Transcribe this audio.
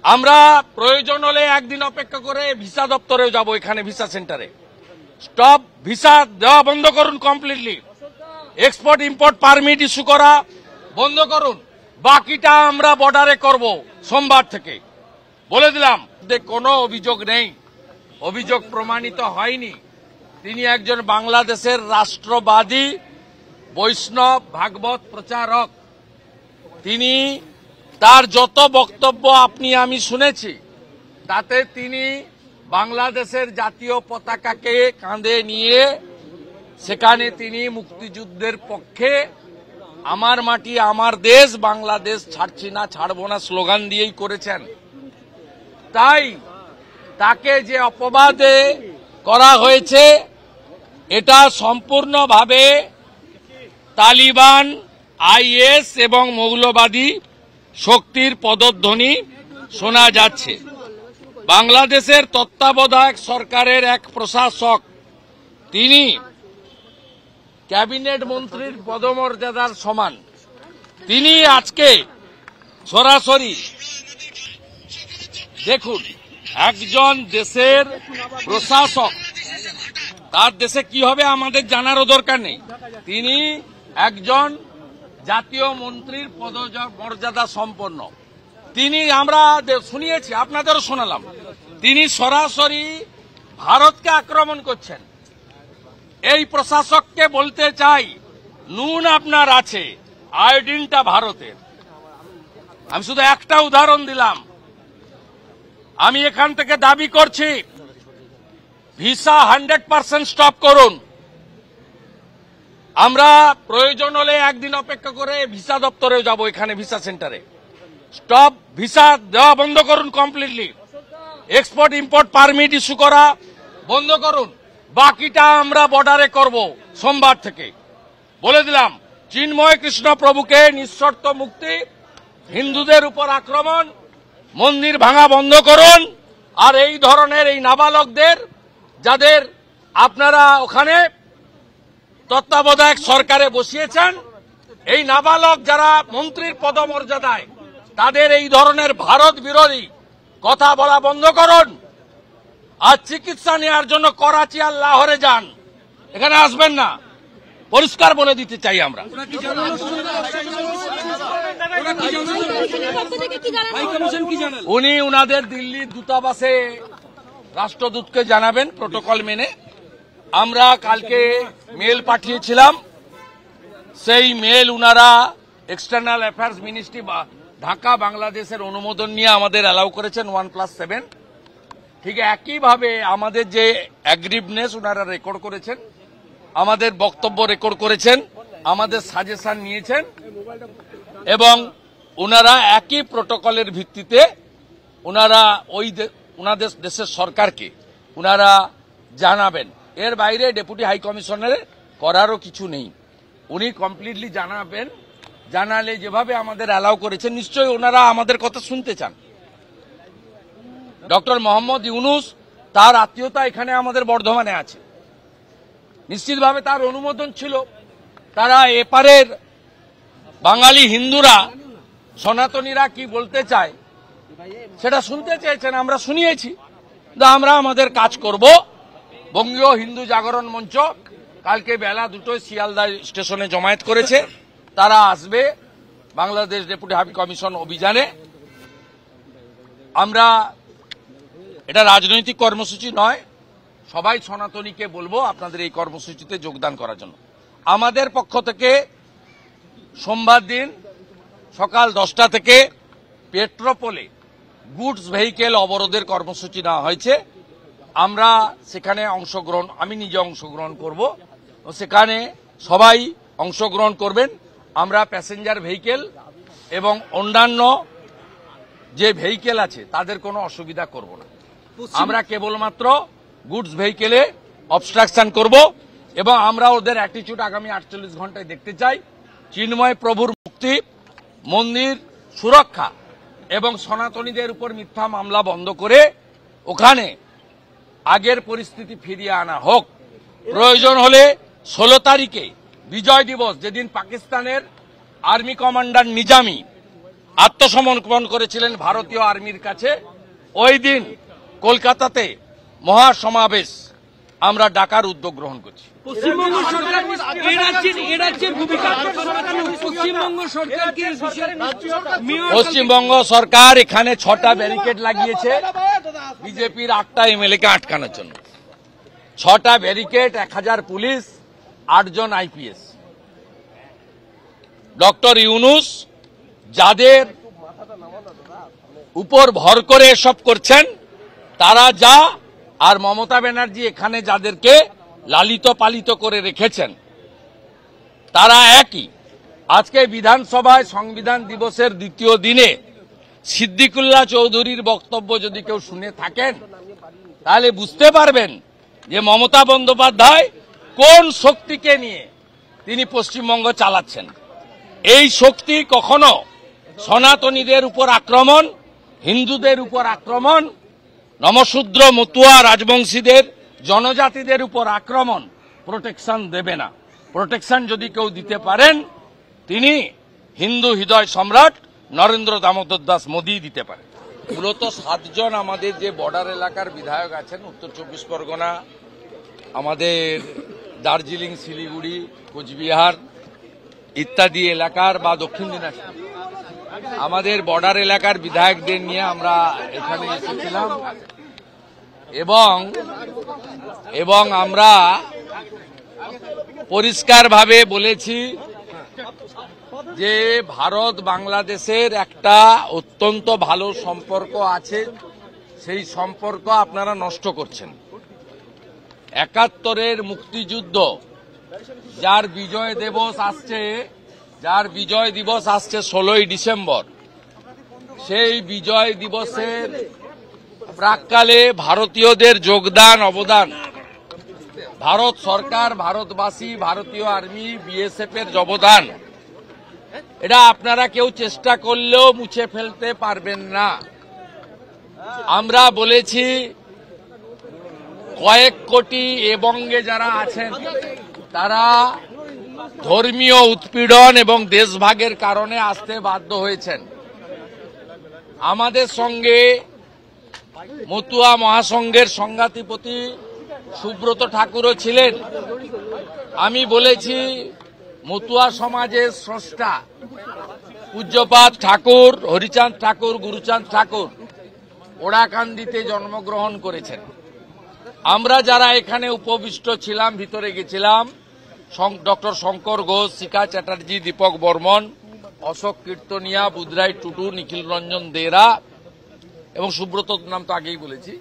আমরা প্রয়োজন হলে একদিন অপেক্ষা করে ভিসা দপ্তরেও যাব, এখানে ভিসা সেন্টারে। স্টপ ভিসা দেওয়া বন্ধ করুন completely. Export import permit issue করা বন্ধ করুন। বাকিটা আমরা বর্ডারে করব সোমবার থেকে, বলে দিলাম। কোনো অভিযোগ নেই, অভিযোগ প্রমাণিত হয়নি। তিনি একজন বাংলাদেশের রাষ্ট্রবাদী বৈষ্ণব ভাগবত প্রচারক। তিনি তার যত বক্তব্য আপনি আমি শুনেছি, তাতে তিনি বাংলাদেশের জাতীয় পতাকাকে কাঁধে নিয়ে সেখানে তিনি মুক্তিযুদ্ধের পক্ষে আমার মাটি আমার দেশ, বাংলাদেশ ছাড়ছি না ছাড়বো না স্লোগান দিয়েই করেছেন। তাই তাকে যে অপবাদে করা হয়েছে, এটা সম্পূর্ণভাবে তালিবান, আইএস এবং মৌলবাদী শক্তির পদধ্বনি শোনা যাচ্ছে। বাংলাদেশের তত্ত্বাবধায়ক সরকারের এক প্রশাসক, তিনি ক্যাবিনেট মন্ত্রীর পদমর্যাদার সমান, তিনি আজকে সরাসরি দেখুন, একজন দেশের প্রশাসক, তার দেশে কি হবে আমাদের জানারও দরকার নেই। তিনি একজন জাতীয় মন্ত্রীর পদমর্যাদা সম্পন্ন। তিনি, আমরা শুনিয়েছি, আপনাদেরও শোনালাম, তিনি সরাসরি ভারতকে আক্রমণ করছেন। এই প্রশাসককে বলতে চাই, নুন আপনার আছে, আয়োডিনটা ভারতের। আমি শুধু একটা উদাহরণ দিলাম। আমি এখান থেকে দাবি করছি, ভিসা 100% স্টপ করুন। আমরা প্রয়োজন হলে একদিন অপেক্ষা করে ভিসা দপ্তরেও যাব, এখানে ভিসা সেন্টারে। স্টপ ভিসা দেওয়া বন্ধ করুন completely. Export import permit issue করা বন্ধ করুন। বাকিটা আমরা বর্ডারে করব সোমবার থেকে, বলে দিলাম। চিন্ময় কৃষ্ণ প্রভুকে নিঃশর্ত মুক্তি, হিন্দুদের উপর আক্রমণ, মন্দির ভাঙা বন্ধ করুন। আর এই ধরনের এই নাবালকদের, যাদের আপনারা ওখানে তত্ত্বাবধায়ক সরকারে বসিয়েছেন, এই নাবালক যারা মন্ত্রীর পদমর্যাদায়, তাদের এই ধরনের ভারত বিরোধী কথা বলা বন্ধ করুন। আর চিকিৎসা নেওয়ার জন্য করাচি আর লাহোরে যান, এখানে আসবেন না, পরিষ্কার বলে দিতে চাই আমরা। উনি উনাদের দিল্লির দূতাবাসে রাষ্ট্রদূতকে জানাবেন প্রোটোকল মেনে। আমরা কালকে মেল পাঠিয়েছিলাম, সেই মেল উনারা এক্সটার্নাল অ্যাফেয়ার্স মিনিস্ট্রি ঢাকা বাংলাদেশের অনুমোদন নিয়ে আমাদের অ্যালাউ করেছেন 1+7। ঠিক একইভাবে আমাদের যে অ্যাগ্রিভনেস উনারা রেকর্ড করেছেন, আমাদের বক্তব্য রেকর্ড করেছেন, আমাদের সাজেশন নিয়েছেন, এবং উনারা একই প্রোটোকলের ভিত্তিতে উনারা উনাদের দেশের সরকারকে উনারা জানাবেন। এর বাইরে ডেপুটি হাই কমিশনারের করারও কিছু নেই। উনি কমপ্লিটলি জানাবেন। জানালে যেভাবে আমাদের অ্যালাউ করেছেন, নিশ্চয়ই ওনারা আমাদের কথা শুনতে চান। ডক্টর মোহাম্মদ ইউনুস, তার আত্মীয়তা এখানে আমাদের বর্ধমানে আছে, নিশ্চিতভাবে তার অনুমোদন ছিল। তারা এপারের বাঙালি হিন্দুরা, সনাতনীরা কি বলতে চায় সেটা শুনতে চেয়েছেন, আমরা শুনিয়েছি। আমরা আমাদের কাজ করব। বঙ্গীয় হিন্দু জাগরণ মঞ্চ কালকে বেলা 2টায় শিয়ালদা স্টেশনে জমায়েত করেছে। তারা আসবে বাংলাদেশ ডেপুটি হাই কমিশন অভিযানে। আমরা, এটা রাজনৈতিক কর্মসূচি নয়, সবাই সনাতনীকে বলবো আপনাদের এই কর্মসূচিতে যোগদান করার জন্য। আমাদের পক্ষ থেকে সোমবার দিন সকাল 10টা থেকে পেট্রোপোলে গুডস ভেহিকেল অবরোধের কর্মসূচি নেওয়া হয়েছে। আমরা সেখানে অংশগ্রহণ, আমি নিজে অংশগ্রহণ করব, সেখানে সবাই অংশগ্রহণ করবেন। আমরা প্যাসেঞ্জার ভেহিকেল এবং অন্যান্য যে ভেহিকেল আছে তাদের কোনো অসুবিধা করব না। আমরা কেবলমাত্র গুডস ভেহিকেলে অবস্ট্রাকশন করব, এবং আমরা ওদের অ্যাটিটিউড আগামী 48 ঘন্টায় দেখতে চাই। চিন্ময় প্রভুর মুক্তি, মন্দির সুরক্ষা এবং সনাতনীদের উপর মিথ্যা মামলা বন্ধ করে ওখানে আগের পরিস্থিতি ফিরিয়ে আনা হোক। প্রয়োজন হলে 16 তারিখে বিজয় দিবস, যেদিন পাকিস্তানের আর্মি কমান্ডার নিজামী আত্মসমর্পণ করেছিলেন ভারতীয় আর্মির কাছে। ওই দিন কলকাতাতে মহাসমাবেশ আমরা ডাকার উদ্যোগ গ্রহণ করছি। পশ্চিমবঙ্গ সরকার এ রাজ্যের ভূমিকা পশ্চিমবঙ্গ সরকার কি পশ্চিমবঙ্গ সরকার এখানে 6টা ব্যারিকেড লাগিয়েছে বিজেপির 8টা এমএলএ-কে আটকানোর জন্য। 6টা ব্যারিকেড, 1000 পুলিশ, 8 জন আইপিএস। ডক্টর ইউনূস যাদের উপর ভর করে এসব করছেন তারা যা, আর মমতা ব্যানার্জি এখানে যাদেরকে লালিত পালিত করে রেখেছেন তারা একই। আজকে বিধানসভায় সংবিধান দিবসের দ্বিতীয় দিনে সিদ্দিকুল্লাহ চৌধুরীর বক্তব্য যদি কেউ শুনে থাকেন তাহলে বুঝতে পারবেন যে মমতা বন্দ্যোপাধ্যায় কোন শক্তিকে নিয়ে তিনি পশ্চিমবঙ্গ চালাচ্ছেন। এই শক্তি কখনো সনাতনীদের উপর আক্রমণ, হিন্দুদের উপর আক্রমণ, নমশূদ্র মতুয়া রাজবংশীদের, জনজাতিদের উপর আক্রমণ প্রোটেকশন দেবে না। প্রোটেকশন যদি কেউ দিতে পারেন তিনি হিন্দু হৃদয় সম্রাট নরেন্দ্র দামোদর দাস মোদী দিতে পারেন। মূলত 7 জন আমাদের যে বর্ডার এলাকার বিধায়ক আছেন, উত্তর 24 পরগনা, আমাদের দার্জিলিং, শিলিগুড়ি, কোচবিহার ইত্যাদি এলাকার বা দক্ষিণ দিনাজপুর আমাদের বর্ডার এলাকার বিধায়কদের নিয়ে আমরা এখানে এসেছিলাম এবং আমরা পরিষ্কারভাবে বলেছি যে ভারত বাংলাদেশের একটা অত্যন্ত ভালো সম্পর্ক আছে, সেই সম্পর্ক আপনারা নষ্ট করছেন। 71-এর মুক্তিযুদ্ধ যার বিজয় দিবস আসছে 16ই ডিসেম্বর, সেই বিজয় দিবসের প্রাক্কালে ভারতীয়দের যোগদান অবদান, ভারত সরকার, ভারতবাসী, ভারতীয় আর্মি, বিএসএফ এর অবদান, এটা আপনারা কেউ চেষ্টা করলেও মুছে ফেলতে পারবেন না। আমরা বলেছি কয়েক কোটি এবঙ্গে যারা আছেন তারা ধর্মীয় উৎপীড়ন এবং দেশভাগের কারণে আসতে বাধ্য হয়েছেন। আমাদের সঙ্গে মতুয়া মহাসংঘের সংঘাতিপতি সুব্রত ঠাকুরও ছিলেন। আমি বলেছি মতুয়া সমাজের স্রষ্টা পূজ্যপাদ ঠাকুর, হরিচাঁদ ঠাকুর, গুরুচাঁদ ঠাকুর ওড়াকান্দিতে জন্মগ্রহণ করেছেন। আমরা যারা এখানে উপবিষ্ট ছিলাম, ভিতরে গেছিলাম, ডক্টর শঙ্কর ঘোষ, শিখা চ্যাটার্জি, দীপক বর্মন, অশোক কীর্তনিয়া, বুধরাই টুটু, নিখিল রঞ্জন দেরা এবং সুব্রতর নাম তো আগেই বলেছি,